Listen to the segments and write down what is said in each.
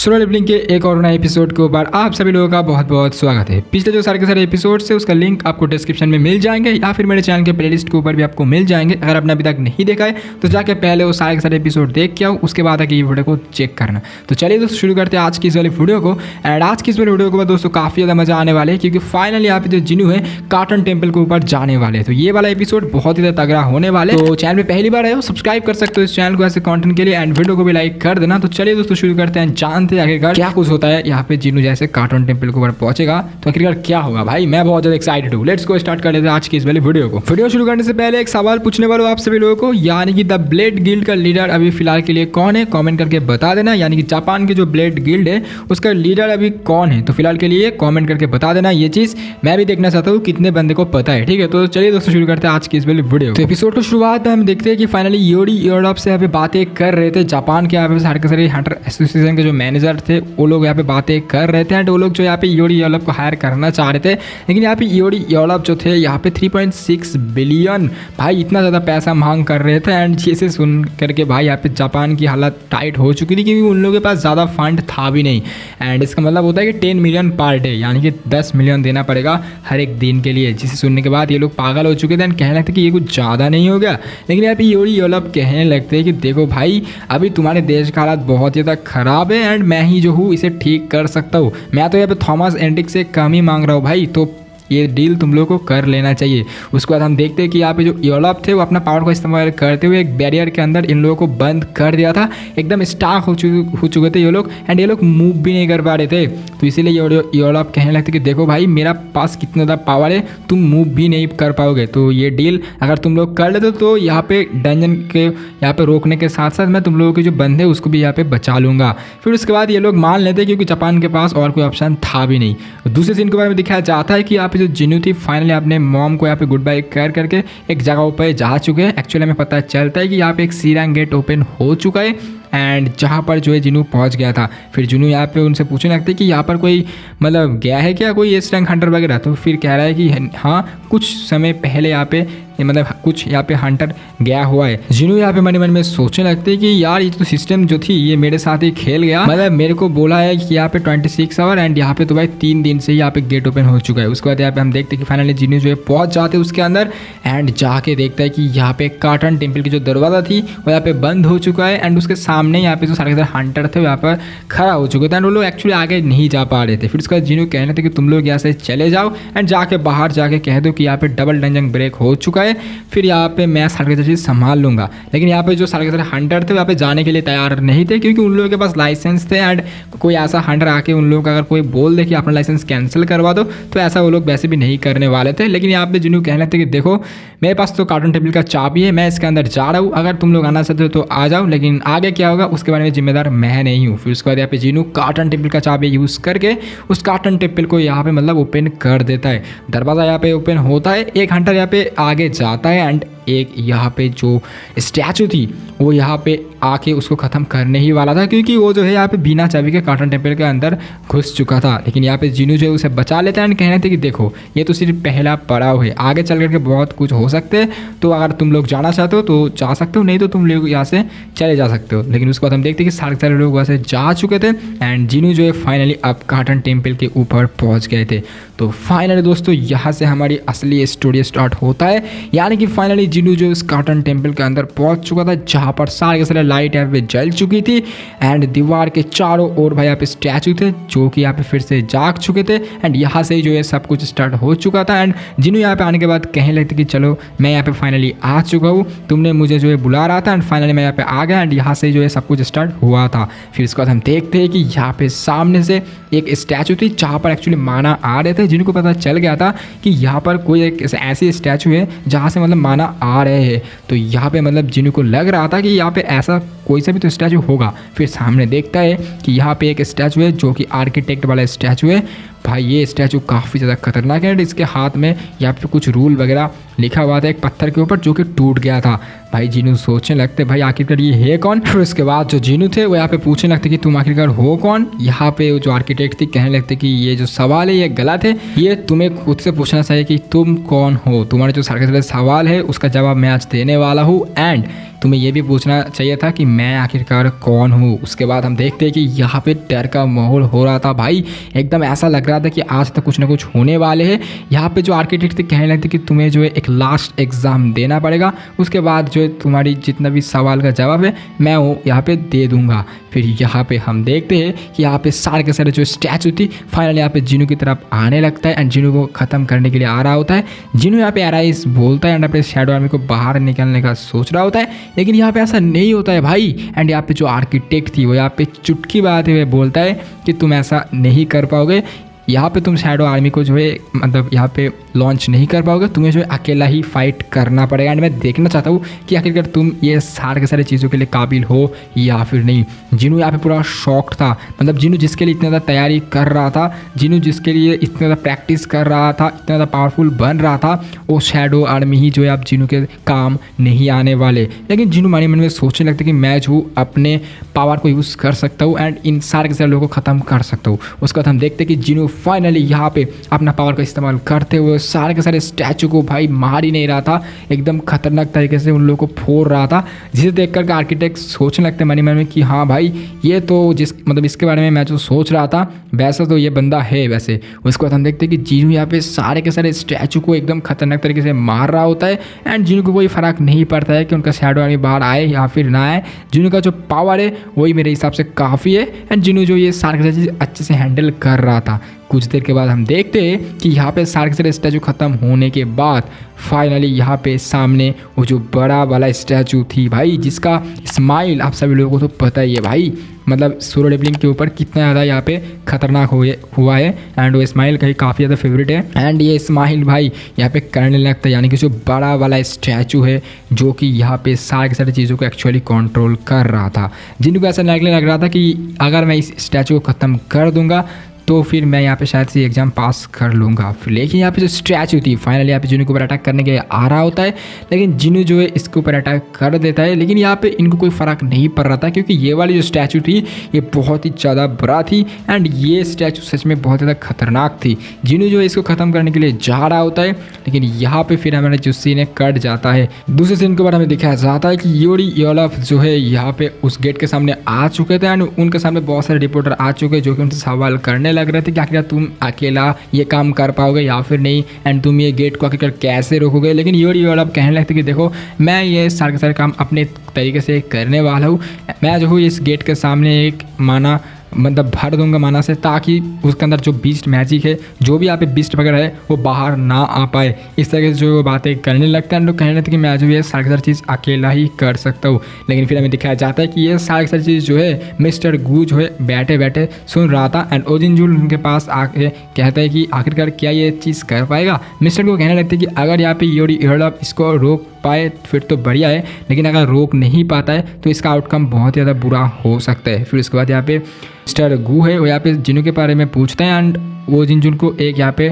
Solo levelling के एक और नए एपिसोड के ऊपर आप सभी लोगों का बहुत बहुत स्वागत है। पिछले जो सारे के सारे एपिसोड से उसका लिंक आपको डिस्क्रिप्शन में मिल जाएंगे या फिर मेरे चैनल के प्लेलिस्ट के ऊपर भी आपको मिल जाएंगे। अगर आपने अभी तक नहीं देखा है तो जाके पहले वो सारे के सारे एपिसोड देख के आओ, उसके बाद आके ये वीडियो को चेक करना। तो चलिए दोस्तों शुरू करते हैं आज की इस वाली वीडियो को। एंड आज की इस वाली वीडियो के बाद दोस्तों काफ़ी ज़्यादा मजा आने वाले है क्योंकि फाइनली यहाँ पे जो जिनू है कार्टन टेम्पल के ऊपर जाने वाले हैं। तो ये वाला एपिसोड बहुत ही ज़्यादा तगड़ा होने वाले। तो चैनल में पहली बार आए हो सब्सक्राइब कर सकते हो इस चैनल को ऐसे कंटेंट के लिए एंड वीडियो को भी लाइक कर देना। तो चलिए दोस्तों शुरू करते हैं, जानते हैं आखिरकार क्या कुछ होता है यहाँ पे जिनू जैसे कार्टन टेम्पल के ऊपर पहुंचेगा तो आखिरकार क्या होगा। भाई मैं बहुत ज्यादा एक्साइटेड हूँ। लेट्स गो स्टार्ट कर लेते हैं आज की इस वाली वीडियो को। वीडियो शुरू करने से पहले एक सवाल पूछने वाला हूँ आप सभी लोगों को, यानी कि द ब्लेड गिल्ड का लीडर अभी फिलहाल के लिए कौन है, कमेंट करके बता देना। यानी कि जापान की जो ब्लेड गिल्ड है उसका लीडर अभी कौन है, तो फिलहाल के लिए कमेंट करके बता देना। ये चीज मैं भी देखना चाहता हूँ कितने बंदे को पता है। ठीक है, तो चलिए दोस्तों शुरू करते हैं आज की इस वाली वीडियो। तो एपिसोड की शुरुआत में हम देखते हैं कि फाइनली योरी यूरोप से यहाँ पे बातें कर रहे थे। जापान के यहाँ पे सारे के सारे हंटर एसोसिएशन के जो मैनेजर थे वो लोग यहाँ पे बातें कर रहे थे एंड वो लोग जो यहाँ पे योरी यूरोप को हायर करना चाह रहे थे। लेकिन यहाँ पे योरी यूरोप जो थे यहाँ पे 3.6 बिलियन भाई इतना ज़्यादा पैसा मांग कर रहे थे। एंड जिसे सुन करके भाई यहाँ पे जापान की हालत टाइट हो चुकी थी क्योंकि उन लोगों के पास ज़्यादा फंड था भी नहीं। एंड इसका मतलब होता है कि 10 मिलियन पर डे, यानी कि 10 मिलियन देना पड़ेगा हर एक दिन के लिए। जिसे सुनने के बाद ये लोग पागल हो चुके थे एंड कहने लगते कि ये कुछ ज़्यादा नहीं हो गया। लेकिन यहाँ पे योरी यूरोप कहने लगते हैं कि देखो भाई अभी तुम्हारे देश का हालत बहुत ज़्यादा ख़राब है एंड मैं ही जो हूँ इसे ठीक कर सकता हूँ। मैं तो यहाँ पे थॉमस एंडिक से कम ही मांग रहा हूँ भाई, तो ये डील तुम लोगों को कर लेना चाहिए। उसके बाद हम देखते हैं कि यहाँ पे जो यूरोप थे वो अपना पावर को इस्तेमाल करते हुए एक बैरियर के अंदर इन लोगों को बंद कर दिया था। एकदम स्टाक हो चुके थे ये लोग एंड ये लोग मूव भी नहीं कर पा रहे थे। तो इसीलिए यूरोप कहने लगते कि देखो भाई मेरा पास कितना ज़्यादा पावर है, तुम मूव भी नहीं कर पाओगे। तो ये डील अगर तुम लोग कर लेते तो यहाँ पे डंजन के यहाँ पे रोकने के साथ साथ मैं तुम लोगों के जो बंदे उसको भी यहाँ पे बचा लूँगा। फिर उसके बाद ये लोग मान लेते क्योंकि जापान के पास और कोई ऑप्शन था भी नहीं। दूसरे सीन के बारे में दिखाया जाता है कि यहाँ पे जो जिनू थी फाइनली अपने मॉम को यहाँ पे गुड बाय कर करके एक जगह पर जा चुके हैं। एक्चुअली हमें पता चलता है कि यहाँ पे एक सीरंग गेट ओपन हो चुका है एंड जहाँ पर जो है जिनू पहुँच गया था। फिर जिनू यहाँ पे उनसे पूछने लगते कि यहाँ पर कोई मतलब गया है क्या कोई एस रैंक हंटर वगैरह, तो फिर कह रहा है कि हाँ कुछ समय पहले यहाँ पे मतलब कुछ यहाँ पे हंटर गया हुआ है। जिनू यहाँ पे मन मन में सोचने लगते कि यार ये तो सिस्टम जो थी ये मेरे साथ ही खेल गया। मतलब मेरे को बोला है कि यहाँ पे 26 आवर एंड यहाँ पे तो भाई 3 दिन से यहाँ पे गेट ओपन हो चुका है। उसके बाद यहाँ पे हम देखते हैं कि फाइनली जिनू जो है पहुँच जाते हैं उसके अंदर एंड जाके देखता है कि यहाँ पे कार्टन टेम्पल की जो दरवाज़ा थी वो यहाँ पे बंद हो चुका है एंड उसके सामने यहाँ पे जो सारे हंटर थे यहाँ पर खड़ा हो चुके थे एंड वो लोग एक्चुअली आगे नहीं जा पा रहे थे। फिर उसके बाद जिनू कहने थे कि तुम लोग यहाँ से चले जाओ एंड जाके बाहर जाके कह दो कि यहाँ पे डबल डंजन ब्रेक हो चुका है, फिर यहाँ पे मैं सारे के चीज़ संभाल लूँगा। लेकिन यहाँ पे जो सारे के सारे हंटर थे यहाँ पे जाने के लिए तैयार नहीं थे क्योंकि उन लोगों के पास लाइसेंस थे एंड कोई ऐसा हंटर आके उन लोगों का अगर कोई बोल दे कि अपना लाइसेंस कैंसिल करवा दो तो ऐसा वो लोग वैसे भी नहीं करने वाले थे। लेकिन यहाँ पे जिन्होंने कहने लगते कि देखो मेरे पास तो कार्टन टेबल का चाबी है, मैं इसके अंदर जा रहा हूँ, अगर तुम लोग आना चाहते हो तो आ जाओ, लेकिन आगे क्या होगा उसके बारे में जिम्मेदार मैं नहीं हूँ। फिर उसके बाद यहाँ पे जिनू कार्टन टेबल का चाबी यूज़ करके उस कार्टन टेबल को यहाँ पे मतलब ओपन कर देता है। दरवाज़ा यहाँ पे ओपन होता है, एक हंटर यहाँ पे आगे जाता है एंड एक यहाँ पे जो स्टैचू थी वो यहाँ पे आके उसको ख़त्म करने ही वाला था क्योंकि वो जो है यहाँ पे बिना चाबी के कार्टन टेम्पल के अंदर घुस चुका था। लेकिन यहाँ पे जिनू जो है उसे बचा लेता है एंड कहने थे कि देखो ये तो सिर्फ पहला पड़ाव है, आगे चल करके बहुत कुछ हो सकते हैं, तो अगर तुम लोग जाना चाहते हो तो जा सकते हो, नहीं तो तुम लोग यहाँ से चले जा सकते हो। लेकिन उसके बाद हम देखते हैं कि सारे लोग वहाँ से जा चुके थे एंड जिनू जो है फाइनली अब कार्टन टेम्पल के ऊपर पहुँच गए थे। तो फाइनली दोस्तों यहाँ से हमारी असली स्टोरी स्टार्ट होता है, यानी कि फाइनली जिनू जो इस कार्टन टेम्पल के अंदर पहुंच चुका था जहाँ पर सारे के सारे लाइट यहाँ पे जल चुकी थी एंड दीवार के चारों ओर भाई यहाँ पे स्टैचू थे जो कि यहाँ पे फिर से जाग चुके थे एंड यहाँ से जो है सब कुछ स्टार्ट हो चुका था। एंड जिनू यहाँ पे आने के बाद कहने लगते कि चलो मैं यहाँ पे फाइनली आ चुका हूँ, तुमने मुझे जो है बुला रहा था एंड फाइनली मैं यहाँ पे आ गया एंड यहाँ से जो है सब कुछ स्टार्ट हुआ था। फिर इसके बाद हम देखते हैं कि यहाँ पे सामने से एक स्टैचू थी जहाँ पर एक्चुअली माना आ रहे थे। जिनको पता चल गया था कि यहाँ पर कोई एक ऐसी स्टैचू है जहाँ से मतलब माना आ रहे हैं, तो यहाँ पे मतलब जिनू को लग रहा था कि यहाँ पे ऐसा कोई सा भी तो स्टैचू होगा। फिर सामने देखता है कि यहाँ पे एक स्टैचू है जो कि आर्किटेक्ट वाला स्टैचू है। भाई ये स्टैचू काफ़ी ज़्यादा खतरनाक है। इसके हाथ में यहाँ पे कुछ रूल वगैरह लिखा हुआ था एक पत्थर के ऊपर जो कि टूट गया था। भाई जिनू सोचने लगते भाई आखिरकार ये है कौन। फिर उसके बाद जो जिनू थे वो यहाँ पे पूछने लगते कि तुम आखिरकार हो कौन। यहाँ पे जो आर्किटेक्ट थी कहने लगते कि ये जो सवाल है ये गलत है, ये तुम्हें खुद से पूछना चाहिए कि तुम कौन हो। तुम्हारे जो सारे सवाल है उसका जवाब मैं आज देने वाला हूँ। एंड तुम्हें ये भी पूछना चाहिए था कि मैं आखिरकार कौन हूँ। उसके बाद हम देखते हैं कि यहाँ पे डर का माहौल हो रहा था भाई, एकदम ऐसा लग रहा था कि आज तक कुछ ना कुछ होने वाले हैं। यहाँ पे जो आर्किटेक्ट थे कहने लगते कि तुम्हें जो है एक लास्ट एग्ज़ाम देना पड़ेगा, उसके बाद जो है तुम्हारी जितना भी सवाल का जवाब है मैं वो यहाँ पे दे दूँगा। फिर यहाँ पे हम देखते हैं कि यहाँ पे सारे के सारे जो स्टैचू थी फाइनली यहाँ पे जिनू की तरफ आने लगता है एंड जिनू को ख़त्म करने के लिए आ रहा होता है। जिनू यहाँ पे एराइज बोलता है एंड अपने शैडो आर्मी को बाहर निकलने का सोच रहा होता है, लेकिन यहाँ पे ऐसा नहीं होता है भाई। एंड यहाँ पे जो आर्किटेक्ट थी वो यहाँ पे चुटकी बाते हुए बोलता है कि तुम ऐसा नहीं कर पाओगे, यहाँ पे तुम शैडो आर्मी को जो है मतलब यहाँ पे लॉन्च नहीं कर पाओगे, तुम्हें जो है अकेला ही फाइट करना पड़ेगा। एंड मैं देखना चाहता हूँ कि आखिरकार तुम ये सारे के सारे चीज़ों के लिए काबिल हो या फिर नहीं। जिनू यहाँ पे पूरा शॉक्ड था, मतलब जिनू जिसके लिए इतना ज़्यादा तैयारी कर रहा था, जिनू जिसके लिए इतना ज़्यादा प्रैक्टिस कर रहा था, इतना ज़्यादा पावरफुल बन रहा था, वो शैडो आर्मी ही जो है अब जिनू के काम नहीं आने वाले। लेकिन जिनू मन में सोचने लगता कि मैं जो अपने पावर को यूज़ कर सकता हूँ एंड इन सारे के सारे लोगों को ख़त्म कर सकता हूँ। उसके बाद हम देखते कि जिनू फाइनली यहाँ पे अपना पावर का इस्तेमाल करते हुए सारे के सारे स्टैचू को भाई मार ही नहीं रहा था, एकदम खतरनाक तरीके से उन लोगों को फोड़ रहा था, जिसे देख कर आर्किटेक्ट सोचने लगते मन में कि हाँ भाई ये तो जिस मतलब इसके बारे में मैं जो सोच रहा था वैसा तो ये बंदा है वैसे। उसके बाद हम देखते हैं कि जिनू यहाँ पे सारे के सारे स्टैचू को एकदम खतरनाक तरीके से मार रहा होता है एंड जिनू को कोई फ़र्क नहीं पड़ता है कि उनका शैडो आर्मी बाहर आए या फिर ना आए। जिनू का जो पावर है वही मेरे हिसाब से काफ़ी है एंड जिनू जो ये सारे के सारे चीज़ अच्छे से हैंडल कर रहा था। कुछ देर के बाद हम देखते हैं कि यहाँ पे सारे के सारे स्टैचू ख़त्म होने के बाद फाइनली यहाँ पे सामने वो जो बड़ा वाला स्टैचू थी भाई, जिसका स्माइल आप सभी लोगों को तो पता ही है भाई, मतलब सोलो लेवलिंग के ऊपर कितना ज़्यादा यहाँ पे खतरनाक हुआ है एंड वो स्माइल कहीं काफ़ी ज़्यादा फेवरेट है। एंड ये स्माइल भाई यहाँ पे करने लगता है, यानी कि जो बड़ा वाला स्टैचू है जो कि यहाँ पे सारे के सारी चीज़ों को एक्चुअली कंट्रोल कर रहा था। जिनको ऐसा लगने लग रहा था कि अगर मैं इस स्टैचू को ख़त्म कर दूंगा तो फिर मैं यहाँ पे शायद से एग्जाम पास कर लूँगा। लेकिन यहाँ पे जो स्टैचू थी फाइनली यहाँ पे जिनू के ऊपर अटैक करने के आ रहा होता है, लेकिन जिनू जो है इसके ऊपर अटैक कर देता है। लेकिन यहाँ पे इनको कोई फ़र्क नहीं पड़ रहा था क्योंकि ये वाली जो स्टैचू थी ये बहुत ही ज़्यादा बड़ा थी एंड ये स्टैचू सच में बहुत ज़्यादा खतरनाक थी। जिनू जो है इसको ख़त्म करने के लिए जा रहा होता है, लेकिन यहाँ पर फिर हमारा जो सीन है कट जाता है। दूसरे सीन के बाद हमें दिखाया जाता है कि योरी ओलफ जो है यहाँ पे उस गेट के सामने आ चुके थे एंड उनके सामने बहुत सारे रिपोर्टर आ चुके जो कि उनसे सवाल करने लग रहे थे कि आखिर तुम अकेला ये काम कर पाओगे या फिर नहीं एंड तुम ये गेट को आखिर कैसे रोकोगे। लेकिन योरी ओलफ कहने लगते कि देखो मैं ये सारे के सारे काम अपने तरीके से करने वाला हूँ, मैं जो हूँ इस गेट के सामने एक माना मतलब भर दूंगा माना से, ताकि उसके अंदर जो बीस्ट मैजिक है, जो भी यहाँ पे बीस्ट वगैरह है वो बाहर ना आ पाए। इस तरीके से जो बातें करने लगते हैं लोग, कहने लगते हैं कि मैं जो ये सारी सारी चीज़ अकेला ही कर सकता हूँ। लेकिन फिर हमें दिखाया जाता है कि ये सारी सारी चीज़ जो है मिस्टर गू जो है बैठे बैठे सुन रहा था एंड ओजिनजुल उनके पास आके कहता है कि आखिरकार क्या ये चीज़ कर पाएगा। मिस्टर गू कहने लगते हैं कि अगर यहाँ पे योरी ओलफ इसको रोक पाए फिर तो बढ़िया है, लेकिन अगर रोक नहीं पाता है तो इसका आउटकम बहुत ज़्यादा बुरा हो सकता है। फिर उसके बाद यहाँ पे मिस्टर गू है वो यहाँ पे जिनू के बारे में पूछता है एंड वो जिन को एक यहाँ पे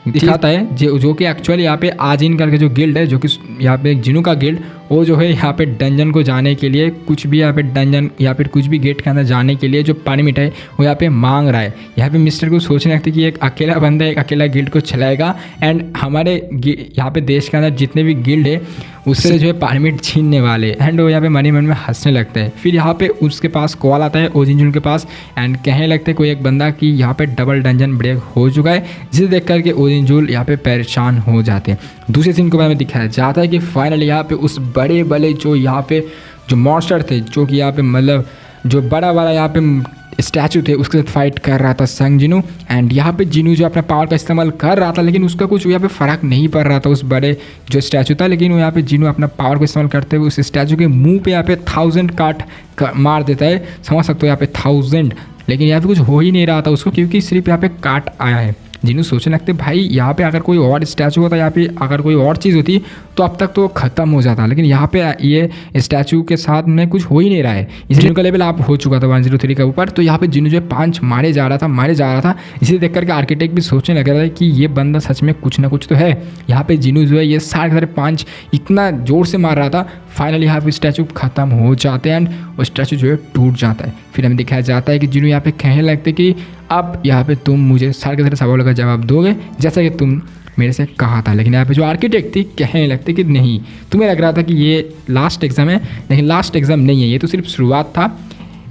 दिखाता है जो कि एक्चुअली यहाँ पे आजिन करके जो गिल्ड है, जो कि यहाँ पे जिनू का गिल्ड, वो जो है यहाँ पे डंजन को जाने के लिए कुछ भी यहाँ पे डंजन या फिर कुछ भी गेट के अंदर जाने के लिए जो परमिट है वो यहाँ पे मांग रहा है। यहाँ पे मिस्टर को सोचने लगता है कि एक अकेला बंदा एक अकेला गिल्ड को चलाएगा एंड हमारे यहाँ पे देश के अंदर जितने भी गिल्ड है उससे जो है परमिट छीनने वाले एंड वो यहाँ पे मन में हंसने लगता है। फिर यहाँ पे उसके पास कॉल आता है ओजिनजुल के पास एंड कहने लगते हैं कोई एक बंदा कि यहाँ पे डबल डंजन ब्रेक हो चुका है, जिसे देख करके ओजिनजुल यहाँ पे परेशान हो जाते हैं। दूसरे सीन के बारे में दिखाया जाता है कि फाइनली यहाँ पे उस बड़े बड़े जो यहाँ पे जो मॉन्स्टर थे, जो कि यहाँ पे मतलब जो बड़ा वाला यहाँ पे स्टैचू थे उसके साथ फाइट कर रहा था संग जिनू एंड यहाँ पे जिनू जो अपना पावर का इस्तेमाल कर रहा था, लेकिन उसका कुछ यहाँ पे फ़र्क नहीं पड़ रहा था उस बड़े जो स्टैचू था। लेकिन वो यहाँ पे जिनू अपना पावर को इस्तेमाल करते हुए उस स्टैचू के मुंह पे यहाँ पे 1000 काट मार देता है, समझ सकते हो यहाँ पे 1000। लेकिन यहाँ पे कुछ हो ही नहीं रहा था उसको क्योंकि सिर्फ यहाँ पे काट आया है। जिन्हें सोचने लगते भाई यहाँ पे अगर कोई और स्टैचू होता, यहाँ पे अगर कोई और चीज़ होती तो अब तक तो ख़त्म हो जाता, लेकिन यहाँ पे ये स्टैचू के साथ में कुछ हो ही नहीं रहा है। इसलिए जिनू का लेवल आप हो चुका था 103 के ऊपर, तो यहाँ पे जिनू जो 5 मारे जा रहा था। इसे देख करके आर्किटेक्ट भी सोचने लग रहा था कि ये बंदा सच में कुछ ना कुछ तो है। यहाँ पे जिनू जो है ये सारे 5 इतना ज़ोर से मार रहा था, फाइनली यहाँ पे स्टैचू ख़त्म हो जाते हैं एंड वो स्टैचू जो है टूट जाता है। फिर हमें दिखाया जाता है कि जिनू यहाँ पे कहने लगते कि अब यहाँ पे तुम मुझे सारे के सारे सवालों का जवाब दोगे जैसा कि तुम मेरे से कहा था। लेकिन यहाँ पे जो आर्किटेक्ट थी कहने लगते कि नहीं, तुम्हें लग रहा था कि ये लास्ट एग्ज़ाम है, लेकिन लास्ट एग्ज़ाम नहीं है, ये तो सिर्फ शुरुआत था,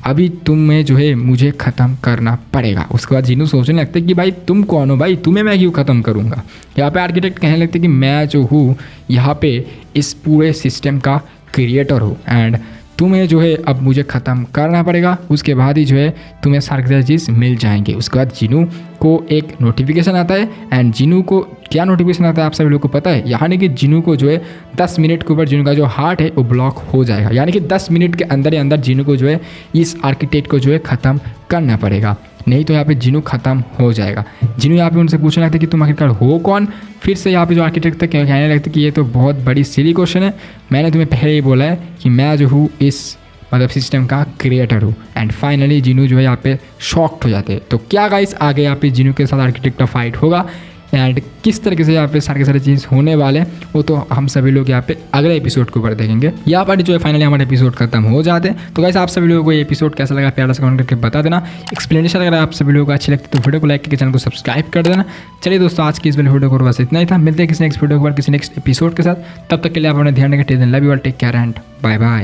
अभी तुम्हें जो है मुझे ख़त्म करना पड़ेगा। उसके बाद जीनू सोचने लगते कि भाई तुम कौन हो भाई, तुम्हें मैं क्यों ख़त्म करूँगा। यहाँ पे आर्किटेक्ट कहने लगते कि मैं जो हूँ यहाँ पे इस पूरे सिस्टम का क्रिएटर हूँ एंड तुम्हें जो है अब मुझे ख़त्म करना पड़ेगा। उसके बाद ही जो है तुम्हें सारे सारे चीज़ मिल जाएंगे। उसके बाद जीनू को एक नोटिफिकेशन आता है एंड जीनू को क्या नोटिफिकेशन आता है आप सभी लोगों को पता है, यानी कि जीनू को जो है 10 मिनट के ऊपर जीनू का जो हार्ट है वो ब्लॉक हो जाएगा। यानी कि 10 मिनट के अंदर ही अंदर जीनू को जो है इस आर्किटेक्ट को जो है ख़त्म करना पड़ेगा, नहीं तो यहाँ पे जीनू ख़त्म हो जाएगा। जीनू यहाँ पे उनसे पूछने लगता है कि तुम आखिरकार हो कौन। फिर से यहाँ पे जो आर्किटेक्ट थे कहने लगते कि ये तो बहुत बड़ी सिली क्वेश्चन है, मैंने तुम्हें पहले ही बोला है कि मैं जो हूँ इस मतलब सिस्टम का क्रिएटर हूँ। एंड फाइनली जीनू जो है यहाँ पे शॉक्ड हो जाते हैं। तो क्या गाइस आगे यहाँ पे जीनू के साथ आर्किटेक्ट का फाइट होगा एंड किस तरीके से यहाँ पे सारे के सारे चीज़ होने वाले हैं वो तो हम सभी लोग यहाँ पे अगले एपिसोड के ऊपर देखेंगे। यहाँ पर जो है फाइनली हमारे एपिसोड खत्म हो जाते हैं। तो गाइस आप सभी लोगों को ये एपिसोड कैसा लगा प्यारा सा कमेंट करके बता देना। एक्सप्लेनेशन अगर आप सभी लोगों को अच्छी लगती है तो वीडियो को लाइक करके चैनल को सब्सक्राइब कर देना। चलिए दोस्तों आज की इस वीडियो को बस इतना ही था, मिलते हैं किसी नेक्स्ट वीडियो के बाद किसी नेक्स्ट एपिसोड के साथ। तब तक के लिए आप अपना ध्यान रखें, love you all, take care and bye bye.